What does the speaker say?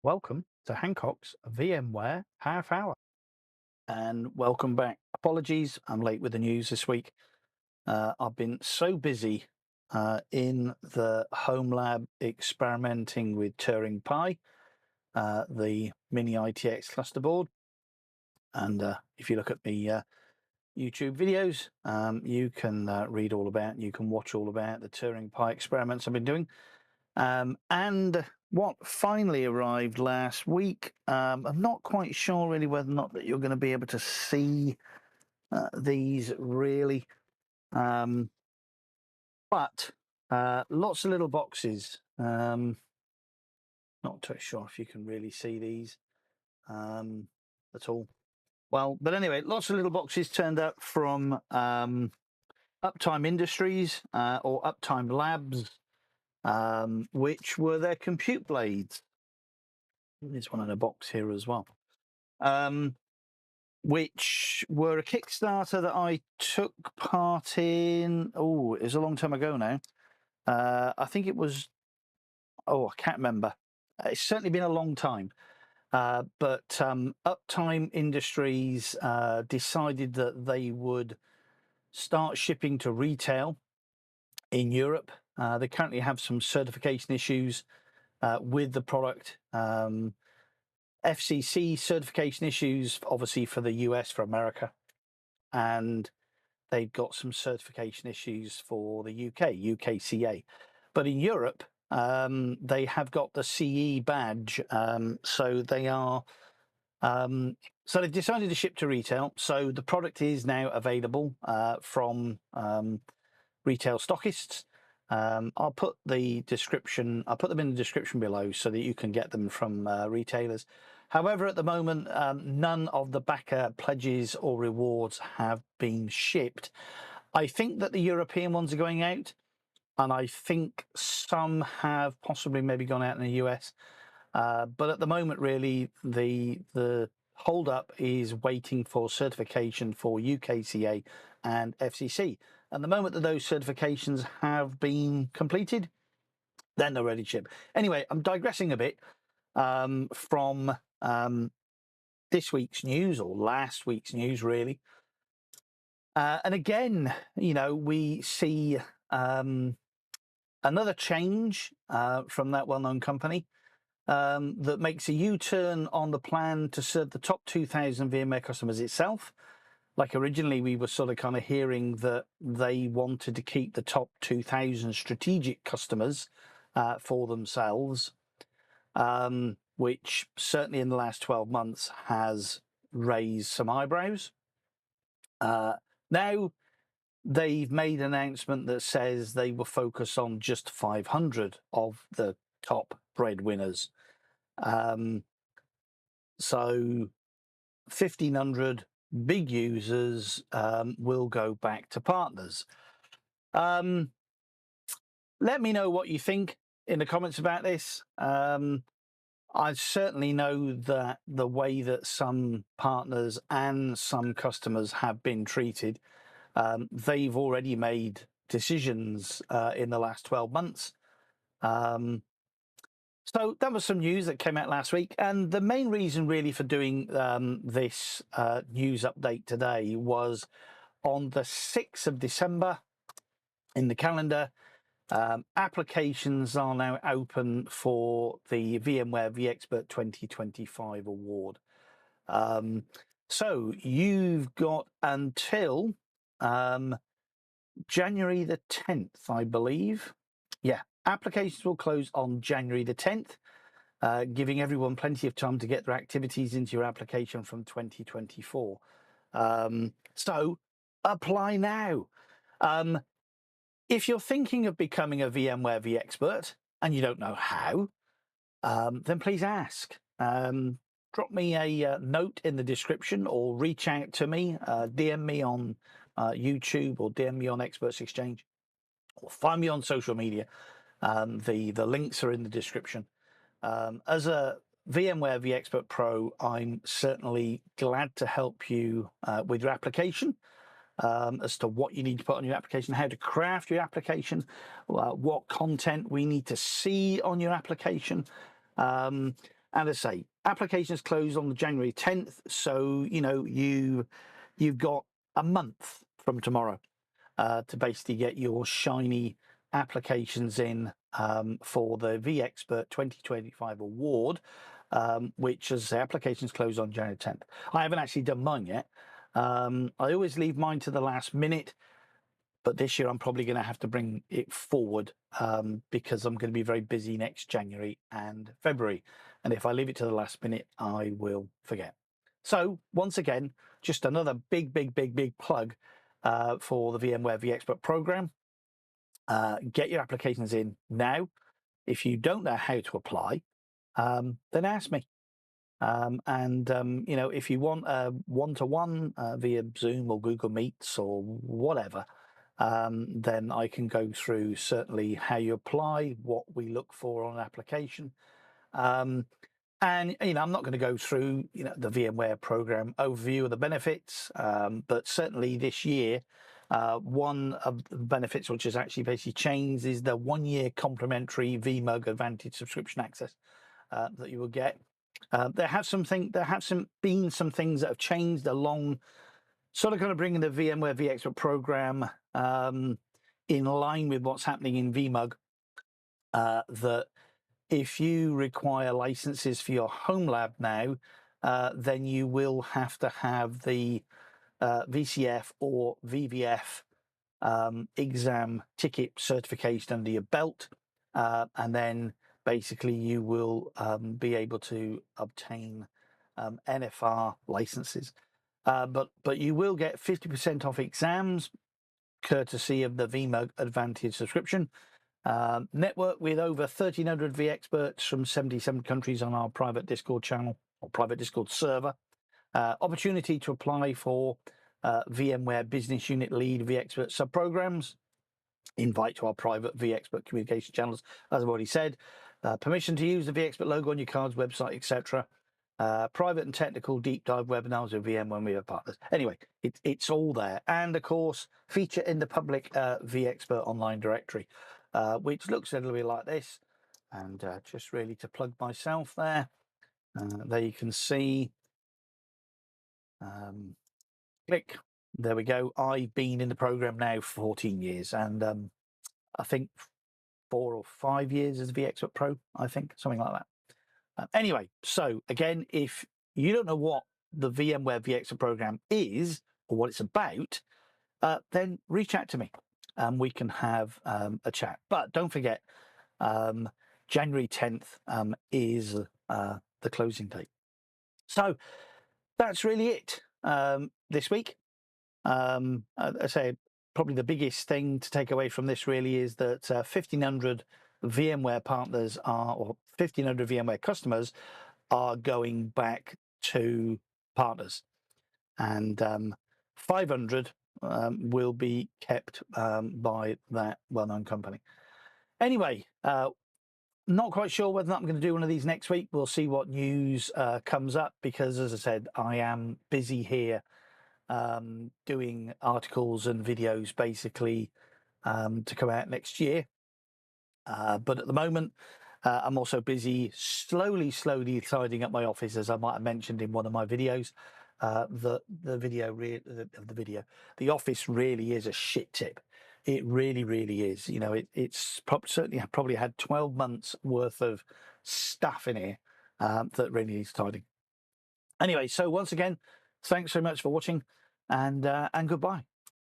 Welcome to Hancock's VMware Half Hour, and welcome back. Apologies, I'm late with the news this week. I've been so busy in the home lab experimenting with Turing Pi, the mini ITX cluster board. And if you look at the YouTube videos, you can read all about, you can watch all about the Turing Pi experiments I've been doing. And what finally arrived last week, I'm not quite sure really whether or not that you're going to be able to see these really, but lots of little boxes. Not too sure if you can really see these at all. Well, but anyway, lots of little boxes turned up from Uptime Industries or Uptime Labs, which were their compute blades. There's one in a box here as well, which were a Kickstarter that I took part in. Oh, it was a long time ago now. I think it was, I can't remember. It's certainly been a long time. But Uptime Industries decided that they would start shipping to retail in Europe. They currently have some certification issues with the product. FCC certification issues, obviously, for the US, for America, and they've got some certification issues for the UK, UKCA. But in Europe, they have got the CE badge, so they are. So they've decided to ship to retail. So the product is now available from retail stockists. I'll put the description. I'll put them in the description below so that you can get them from retailers. However, at the moment, none of the backer pledges or rewards have been shipped. I think that the European ones are going out, and I think some have possibly maybe gone out in the US. But at the moment, really, the hold up is waiting for certification for UKCA and FCC. And the moment that those certifications have been completed, then they're ready to ship. Anyway, I'm digressing a bit from this week's news, or last week's news, really. And again, we see another change from that well-known company that makes a U-turn on the plan to serve the top 2,000 VMware customers itself. Like originally, we were sort of kind of hearing that they wanted to keep the top 2,000 strategic customers for themselves, which certainly in the last 12 months has raised some eyebrows. Now, they've made an announcement that says they will focus on just 500 of the top breadwinners. So 1,500 big users will go back to partners. Let me know what you think in the comments about this. I certainly know that the way that some partners and some customers have been treated, they've already made decisions in the last 12 months. So that was some news that came out last week. And the main reason really for doing this news update today was on the 6th of December in the calendar, applications are now open for the VMware vExpert 2025 award. So you've got until January the 10th, I believe. Yeah, applications will close on January the 10th, giving everyone plenty of time to get their activities into your application from 2024. So apply now. If you're thinking of becoming a VMware vExpert and you don't know how, then please ask. Drop me a note in the description or reach out to me, DM me on YouTube or DM me on Experts Exchange, or find me on social media. The links are in the description. As a VMware vExpert Pro, I'm certainly glad to help you with your application, as to what you need to put on your application, how to craft your application, what content we need to see on your application. And as I say, applications close on the January 10th. So, you know, you've got a month from tomorrow to basically get your shiny applications in for the vExpert 2025 award, which, as I say, applications close on January 10th. I haven't actually done mine yet. I always leave mine to the last minute, but this year I'm probably going to have to bring it forward because I'm going to be very busy next January and February. And if I leave it to the last minute, I will forget. So once again, just another big plug for the VMware vExpert program. Get your applications in now. If you don't know how to apply, then ask me. You know, if you want a one-to-one via Zoom or Google Meets or whatever, then I can go through certainly how you apply, what we look for on an application. And, you know, I'm not going to go through, you know, the VMware program overview of the benefits, but certainly this year, one of the benefits which has actually basically changed is the 1-year complimentary vMug Advantage subscription access that you will get. There have been some things that have changed along, sort of kind of bringing the VMware vExpert program in line with what's happening in vMug. That if you require licenses for your home lab now, then you will have to have the VCF or VVF exam ticket certification under your belt, and then basically you will be able to obtain NFR licenses. But you will get 50% off exams, courtesy of the vMug Advantage subscription. Network with over 1,300 vExperts from 77 countries on our private Discord channel or private Discord server. Opportunity to apply for VMware Business Unit Lead vExpert subprograms. Invite to our private vExpert communication channels, as I've already said. Permission to use the vExpert logo on your cards, website, etc. Private and technical deep dive webinars with VMware we have partners. Anyway, it's all there. And of course, feature in the public vExpert online directory, which looks a little bit like this. And just really to plug myself there. There you can see. Click. There we go. I've been in the program now for 14 years, and I think 4 or 5 years as vExpert Pro, I think, something like that. Anyway, so again, if you don't know what the VMware vExpert program is or what it's about, then reach out to me and we can have a chat. But don't forget, January 10th is the closing date. So that's really it this week. I say probably the biggest thing to take away from this really is that 1,500 VMware partners or 1,500 VMware customers are going back to partners, and 500 will be kept by that well-known company. Anyway, not quite sure whether or not I'm going to do one of these next week. We'll see what news comes up, because, as I said, I am busy here doing articles and videos basically to come out next year. But at the moment, I'm also busy slowly tidying up my office, as I might have mentioned in one of my videos. The office really is a shit tip. It really is. You know, it's certainly probably had 12 months worth of stuff in here that really needs tidying. Anyway, so once again, thanks so much for watching, and goodbye.